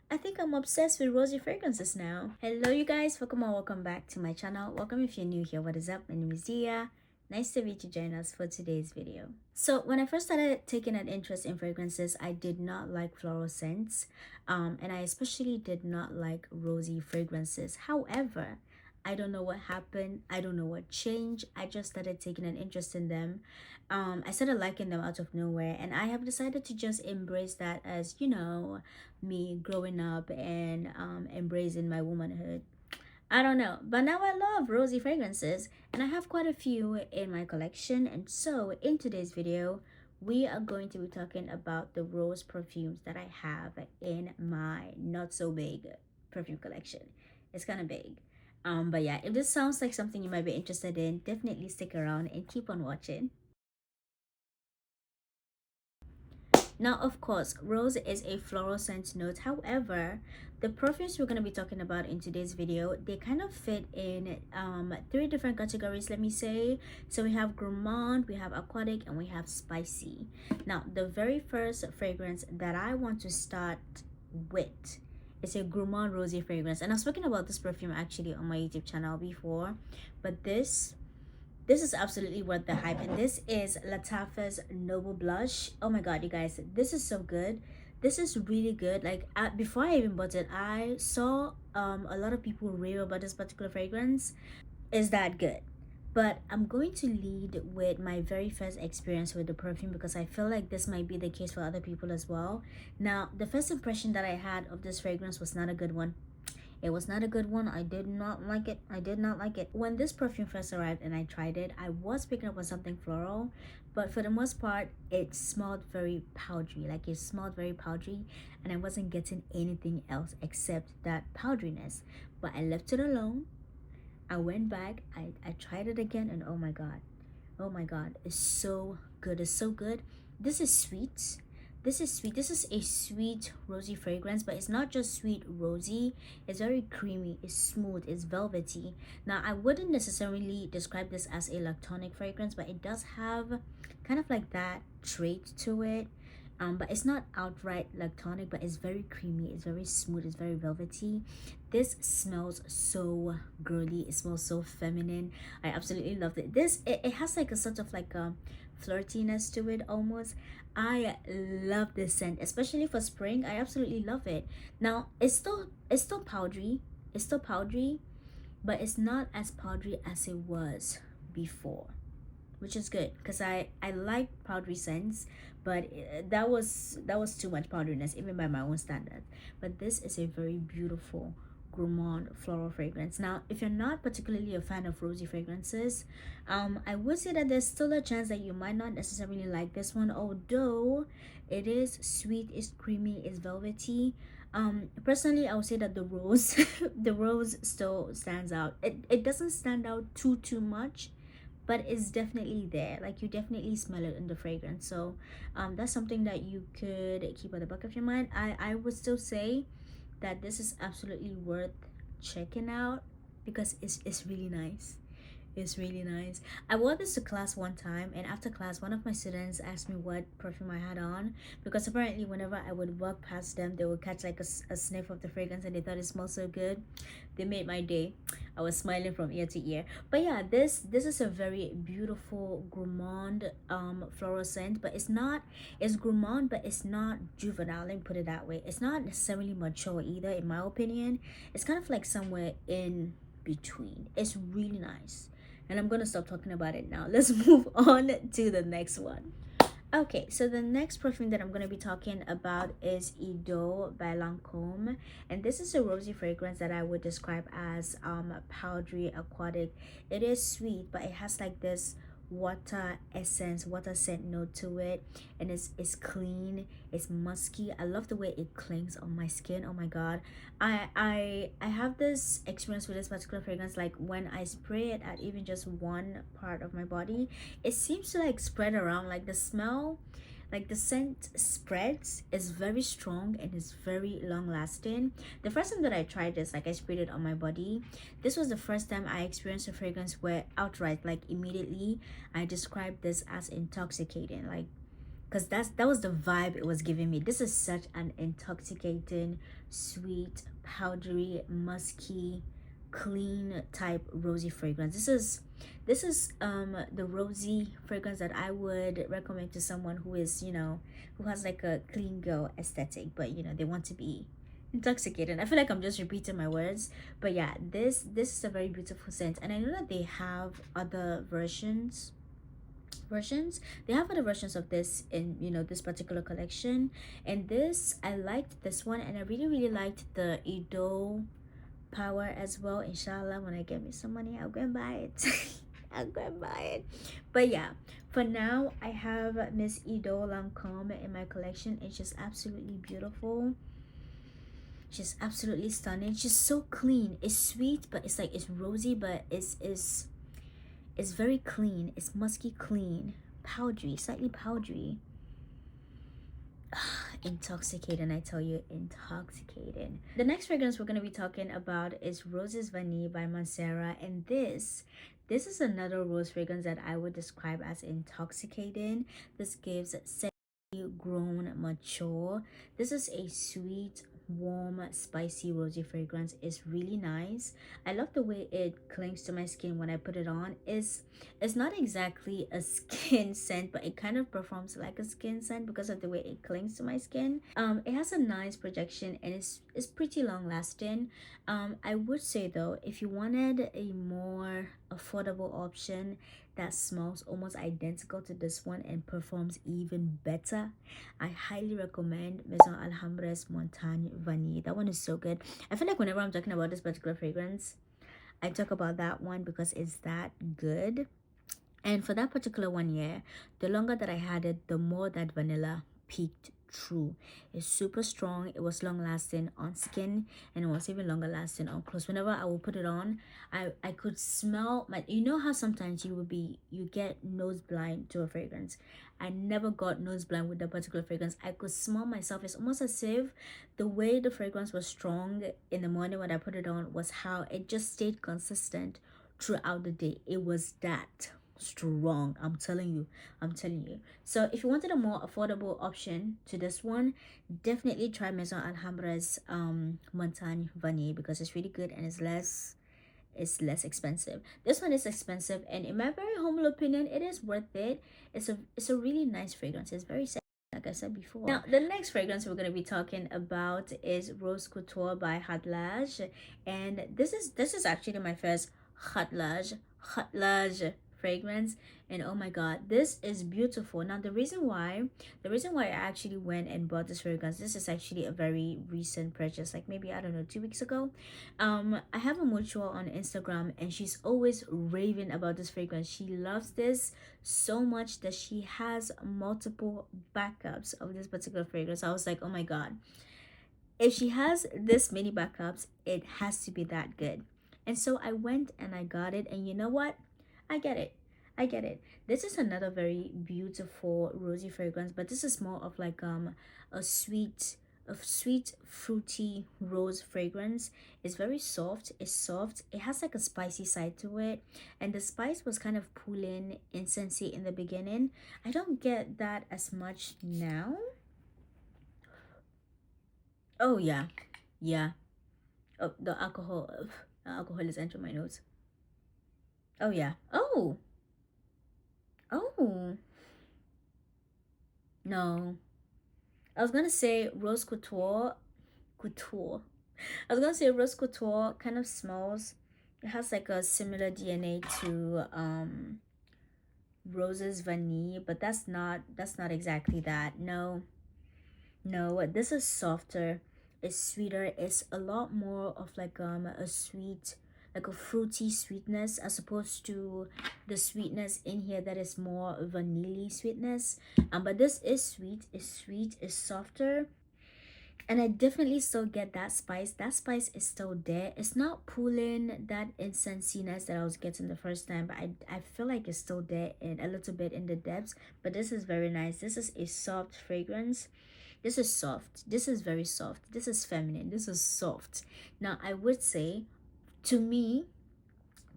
I think I'm obsessed with rosy fragrances now. Hello you guys, welcome back to my channel. Welcome if you're new here. What is up? My name is Dia. Nice to meet you. Join us for today's video. So when I first started taking an interest in fragrances, I did not like floral scents, and I especially did not like rosy fragrances. However, I don't know what happened. I don't know what changed. I just started taking an interest in them. I started liking them out of nowhere, and I have decided to just embrace that as, me growing up and embracing my womanhood. I don't know, but now I love rosy fragrances, and I have quite a few in my collection. And so in today's video, we are going to be talking about the rose perfumes that I have in my not so big perfume collection. It's kind of big. But yeah, if this sounds like something you might be interested in, definitely stick around and keep on watching. Now, of course, rose is a floral scent note. However, the perfumes we're going to be talking about in today's video, they kind of fit in three different categories, let me say. So we have gourmand, we have aquatic, and we have spicy. Now, the very first fragrance that I want to start with is a gourmand rosy fragrance. And I've spoken about this perfume actually on my YouTube channel before, but this is absolutely worth the hype, and this is Lattafa's Noble Blush. Oh my god, you guys, this is so good. This is really good. Like, before I even bought it, I saw a lot of people rave about this particular fragrance. Is that good? But I'm going to lead with my very first experience with the perfume because I feel like this might be the case for other people as well. Now, the first impression that I had of this fragrance was not a good one. It was not a good one. I did not like it. I did not like it. When this perfume first arrived and I tried it, I was picking up on something floral, but for the most part, it smelled very powdery. Like, it smelled very powdery, and I wasn't getting anything else except that powderiness. But I left it alone. I went back. I tried it again, and oh my god. Oh my god. It's so good. It's so good. This is sweet. This is sweet. This is a sweet rosy fragrance, but it's not just sweet rosy. It's very creamy, it's smooth, it's velvety. Now, I wouldn't necessarily describe this as a lactonic fragrance, but it does have kind of like that trait to it. But it's not outright lactonic, but it's very creamy, it's very smooth, it's very velvety. This smells so girly, it smells so feminine. I absolutely loved it. It has like a sort of like a flirtiness to it almost. I love this scent, especially for spring. I absolutely love it. Now, it's still powdery. It's still powdery, but it's not as powdery as it was before, which is good because I like powdery scents, but that was too much powderiness even by my own standard. But this is a very beautiful gourmand floral fragrance. Now, if you're not particularly a fan of rosy fragrances, I would say that there's still a chance that you might not necessarily like this one, although it is sweet, it's creamy, it's velvety. Personally, I would say that the rose the rose still stands out. It doesn't stand out too much, but it's definitely there. Like, you definitely smell it in the fragrance. So that's something that you could keep at the back of your mind. I would still say that this is absolutely worth checking out because it's really nice. It's really nice. I wore this to class one time, and after class, one of my students asked me what perfume I had on because apparently, whenever I would walk past them, they would catch like a sniff of the fragrance and they thought it smelled so good. They made my day. I was smiling from ear to ear. But yeah, this is a very beautiful gourmand floral scent, but it's gourmand, but it's not juvenile. Let me put it that way. It's not necessarily mature either, in my opinion. It's kind of like somewhere in between. It's really nice, and I'm gonna stop talking about it now. Let's move on to the next one. Okay, so the next perfume that I'm going to be talking about is Idôle by Lancôme, and this is a rosy fragrance that I would describe as powdery aquatic. It is sweet, but it has like this water essence, water scent note to it, and it's clean, it's musky. I love the way it clings on my skin. Oh my god, I have this experience with this particular fragrance. Like, when I spray it at even just one part of my body, it seems to like spread around. Like, the smell, like the scent spreads, is very strong and is very long lasting. The first time that I tried this, like, I sprayed it on my body, this was the first time I experienced a fragrance where outright, like, immediately I described this as intoxicating. Like, because that was the vibe it was giving me. This is such an intoxicating, sweet, powdery, musky, clean type rosy fragrance. This is the rosy fragrance that I would recommend to someone who is, who has like a clean girl aesthetic, but they want to be intoxicated. I feel like I'm just repeating my words, but yeah, this is a very beautiful scent, and I know that they have other versions. They have other versions of this in, this particular collection, and this, I liked this one, and I really really liked the Idôle power as well. Inshallah, when I get me some money, I'll go and buy it. I'll go and buy it. But yeah, for now I have Miss Idôle Lancôme in my collection, and she's absolutely beautiful. She's absolutely stunning. She's so clean. It's sweet, but it's like, it's rosy, but it's very clean. It's musky clean, powdery, slightly powdery. Intoxicating, I tell you, intoxicating. The next fragrance we're going to be talking about is Roses Vanille by Mancera, and this is another rose fragrance that I would describe as intoxicating. This gives grown mature. This is a sweet, warm, spicy rosy fragrance. It's really nice. I love the way it clings to my skin when I put it on. It's not exactly a skin scent, but it kind of performs like a skin scent because of the way it clings to my skin. It has a nice projection, and it's pretty long lasting. I would say though, if you wanted a more affordable option that smells almost identical to this one and performs even better, I highly recommend Maison Alhambra's Montagne Vanille. That one is so good. I feel like whenever I'm talking about this particular fragrance, I talk about that one because it's that good. And for that particular one, yeah, the longer that I had it, the more that vanilla peaked through. It's super strong. It was long lasting on skin, and it was even longer lasting on clothes. Whenever I will put it on, I could smell my, you know how sometimes you get nose blind to a fragrance. I never got nose blind with that particular fragrance. I could smell myself. It's almost as if the way the fragrance was strong in the morning when I put it on was how it just stayed consistent throughout the day. It was that strong. I'm telling you. So if you wanted a more affordable option to this one, definitely try Maison Alhambra's Montagne Vanille, because it's really good and it's less expensive. This one is expensive, and in my very humble opinion, it is worth it. It's a really nice fragrance. It's very sexy, like I said before. Now, the next fragrance we're going to be talking about is Rose Couture by Khadlaj, and this is actually my first Khadlaj fragrance, and oh my god, this is beautiful. Now, the reason why I actually went and bought this fragrance, this is actually a very recent purchase, like maybe, I don't know, 2 weeks ago. I have a mutual on Instagram, and she's always raving about this fragrance. She loves this so much that she has multiple backups of this particular fragrance. I was like, oh my god, if she has this many backups, it has to be that good. And so I went and I got it, and you know what, I get it. This is another very beautiful rosy fragrance, but this is more of like a sweet fruity rose fragrance. It's very soft. It's soft. It has like a spicy side to it, and the spice was kind of pulling incensey in the beginning. I don't get that as much now. Oh yeah, yeah. Oh, the alcohol is entering my nose. Oh yeah. Oh no. I was gonna say Rose Couture. I was gonna say Rose Couture kind of smells. It has like a similar DNA to Roses Vanille, but that's not exactly that. No, no. This is softer. It's sweeter. It's a lot more of like a sweet, like a fruity sweetness, as opposed to the sweetness in here that is more vanilla sweetness. But this is sweet. It's sweet. It's softer, and I definitely still get that spice. That spice is still there. It's not pulling that incensiness that I was getting the first time, but I feel like it's still there and a little bit in the depths. But this is very nice. This is a soft fragrance. This is soft. This is very soft. This is feminine. This is soft. Now, I would say, to me,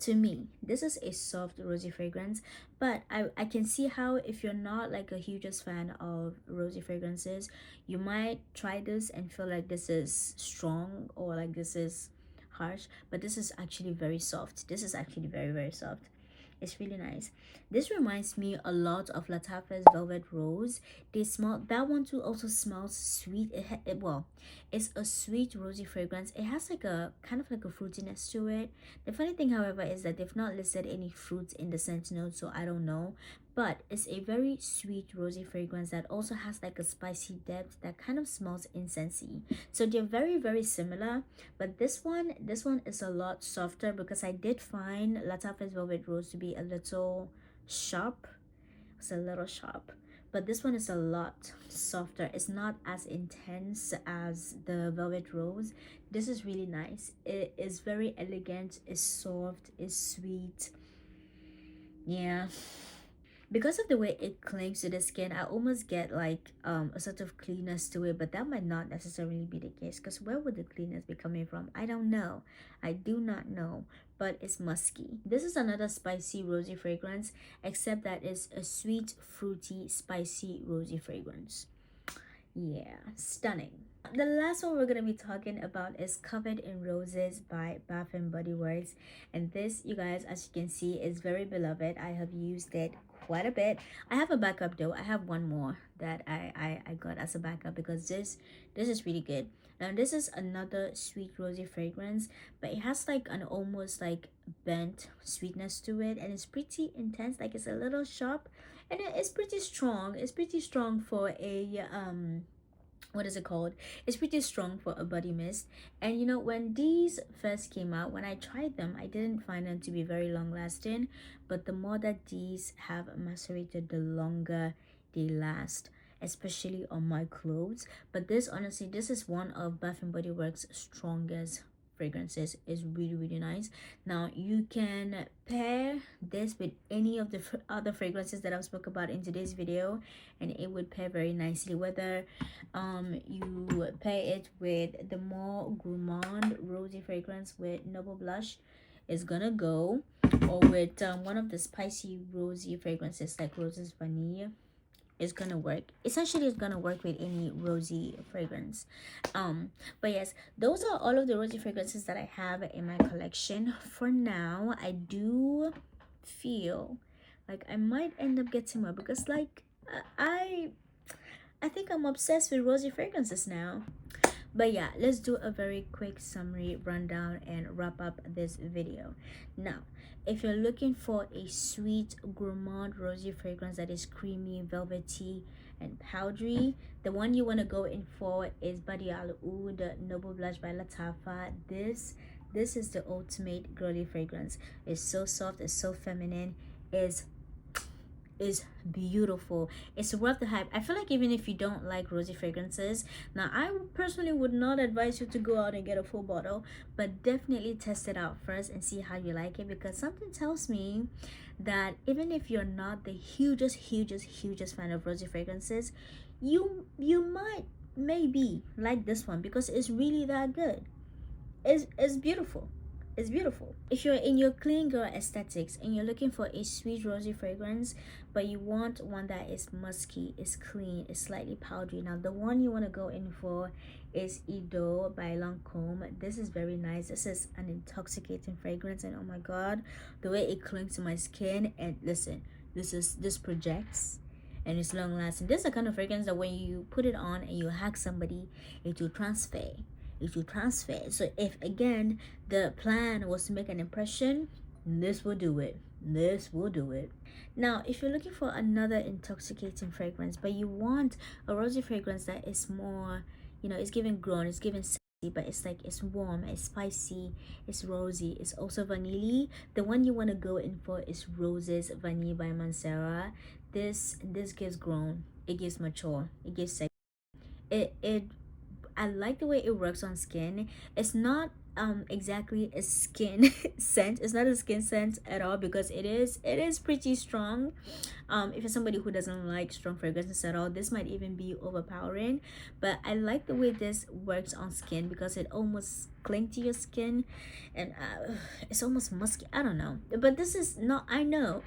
to me, this is a soft rosy fragrance, but I can see how if you're not like a hugest fan of rosy fragrances, you might try this and feel like this is strong or like this is harsh, but this is actually very soft. This is actually very, very soft. It's really nice. This reminds me a lot of Lattafa's Velvet Rose. They smell, that one too also smells sweet. Well, it's a sweet rosy fragrance. It has like a kind of like a fruitiness to it. The funny thing, however, is that they've not listed any fruits in the scent note, so I don't know. But it's a very sweet rosy fragrance that also has like a spicy depth that kind of smells incensey. So they're very, very similar, but this one is a lot softer because I did find Lattafa's Velvet Rose to be a little sharp. It's a little sharp, but this one is a lot softer. It's not as intense as the Velvet Rose. This is really nice. It is very elegant, it's soft, it's sweet. Yeah, because of the way it clings to the skin, I almost get like a sort of cleanness to it, but that might not necessarily be the case, because where would the cleanness be coming from? I don't know. I do not know, but it's musky. This is another spicy rosy fragrance, except that it's a sweet, fruity, spicy rosy fragrance. Yeah, stunning. The last one we're going to be talking about is Covered in Roses by Bath and Body Works, and this, you guys, as you can see, is very beloved. I have used it quite a bit. I have a backup though. I have one more that I got as a backup because this is really good. Now this is another sweet rosy fragrance, but it has like an almost like bent sweetness to it, and it's pretty intense. Like it's a little sharp, and it's pretty strong. It's pretty strong for a what is it called, it's pretty strong for a body mist. And you know, when these first came out, when I tried them, I didn't find them to be very long lasting, but the more that these have macerated, the longer they last, especially on my clothes. But this, honestly, this is one of Bath and Body Works strongest fragrances. Is really, really nice. Now you can pair this with any of the other fragrances that I've spoke about in today's video, and it would pair very nicely. Whether you pair it with the more gourmand rosy fragrance with Noble Blush, is gonna go, or with one of the spicy rosy fragrances like Roses Vanille, is gonna work. Essentially, it's gonna work with any rosy fragrance. But yes, those are all of the rosy fragrances that I have in my collection for now. I do feel like I might end up getting more because like I think I'm obsessed with rosy fragrances now. But yeah, let's do a very quick summary rundown and wrap up this video. Now, if you're looking for a sweet gourmand rosy fragrance that is creamy, velvety, and powdery, the one you want to go in for is Badi Al Oud Noble Blush by Lattafa. This is the ultimate girly fragrance. It's so soft, it's so feminine, is beautiful. It's worth the hype. I feel like even if you don't like rosy fragrances, now I personally would not advise you to go out and get a full bottle, but definitely test it out first and see how you like it, because something tells me that even if you're not the hugest fan of rosy fragrances, you might maybe like this one because it's really that good. It's beautiful. It's beautiful. If you're in your clean girl aesthetics and you're looking for a sweet rosy fragrance, but you want one that is musky, is clean, is slightly powdery, now the one you want to go in for is Idôle by Lancôme. This is very nice. This is an intoxicating fragrance, and oh my god, the way it clings to my skin. And listen, this projects and it's long lasting. This is the kind of fragrance that when you put it on and you hug somebody, it will transfer. So if again the plan was to make an impression, this will do it. Now if you're looking for another intoxicating fragrance, but you want a rosy fragrance that is more, you know, it's giving grown, it's giving sexy, but it's like it's warm, it's spicy, it's rosy, it's also vanilla, the one you want to go in for is Roses Vanille by Mancera. This gives grown, it gives mature, it gives sexy. It I like the way it works on skin. It's not exactly a skin scent. It's not a skin scent at all, because it is pretty strong. If you're somebody who doesn't like strong fragrances at all, this might even be overpowering. But I like the way this works on skin, because it almost clings to your skin, and it's almost musky. I don't know, but this is not, I know.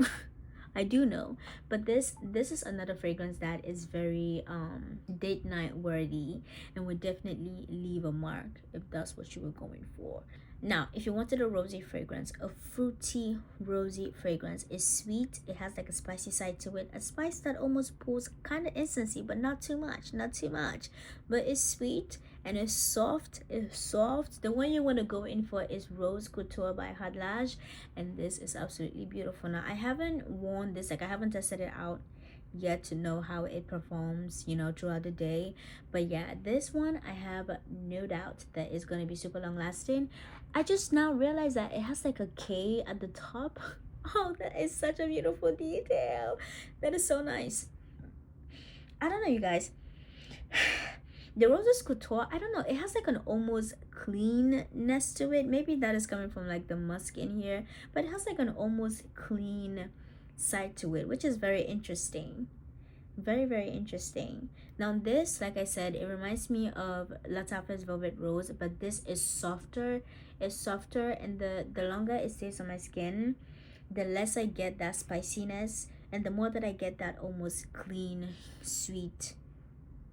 I do know, but this is another fragrance that is very date night worthy, and would definitely leave a mark if that's what you were going for. Now, if you wanted a rosy fragrance, a fruity rosy fragrance is sweet. It has like a spicy side to it, a spice that almost pulls kind of incense, but not too much, not too much. But it's sweet and it's soft. It's soft. The one you want to go in for is Rose Couture by Khadlaj, and this is absolutely beautiful. Now, I haven't worn this, like I haven't tested it out yet to know how it performs, you know, throughout the day. But yeah, this one I have no doubt that it's going to be super long lasting. I just now realized that it has like a K at the top. Oh, that is such a beautiful detail. That is so nice. I don't know, you guys. The Roses Couture, I don't know, it has like an almost cleanness to it. Maybe that is coming from like the musk in here, but it has like an almost clean side to it, which is very interesting. Very, very interesting. Now this, like I said, it reminds me of Lattafa's Velvet Rose, but this is softer. It's softer, and the longer it stays on my skin, the less I get that spiciness, and the more that I get that almost clean, sweet,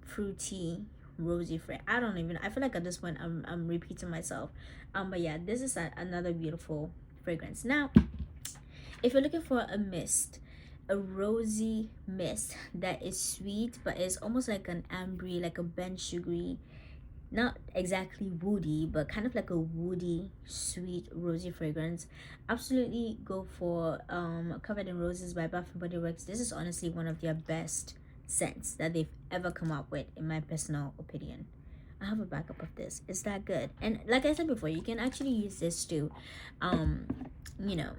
fruity, rosy flavor. I don't even, I feel like at this point I'm repeating myself. But yeah, this is another beautiful fragrance. Now, if you're looking for a mist, a rosy mist that is sweet but is almost like an ambery, like a burnt sugary, not exactly woody, but kind of like a woody, sweet, rosy fragrance, absolutely go for Covered in Roses by Bath and Body Works. This is honestly one of their best scents that they've ever come up with, in my personal opinion. I have a backup of this. It's that good. And like I said before, you can actually use this to you know,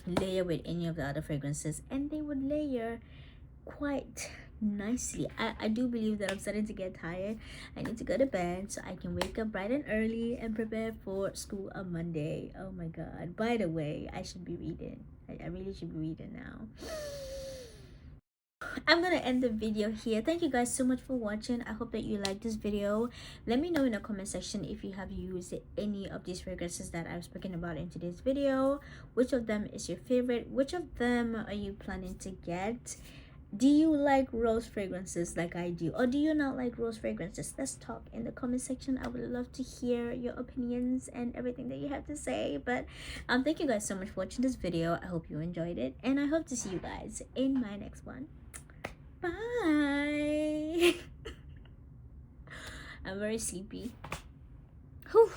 layer with any of the other fragrances, and they would layer quite nicely. I do believe that I'm starting to get tired. I need to go to bed so I can wake up bright and early and prepare for school on Monday. Oh my god. By the way, I should be reading. I really should be reading now. I'm gonna end the video here. Thank you guys so much for watching. I hope that you liked this video. Let me know in the comment section if you have used any of these fragrances that I've spoken about in today's video. Which of them is your favorite? Which of them are you planning to get? Do you like rose fragrances like I do, or do you not like rose fragrances? Let's talk in the comment section. I would love to hear your opinions and everything that you have to say. But thank you guys so much for watching this video. I hope you enjoyed it, and I hope to see you guys in my next one. Bye. I'm very sleepy. Whew.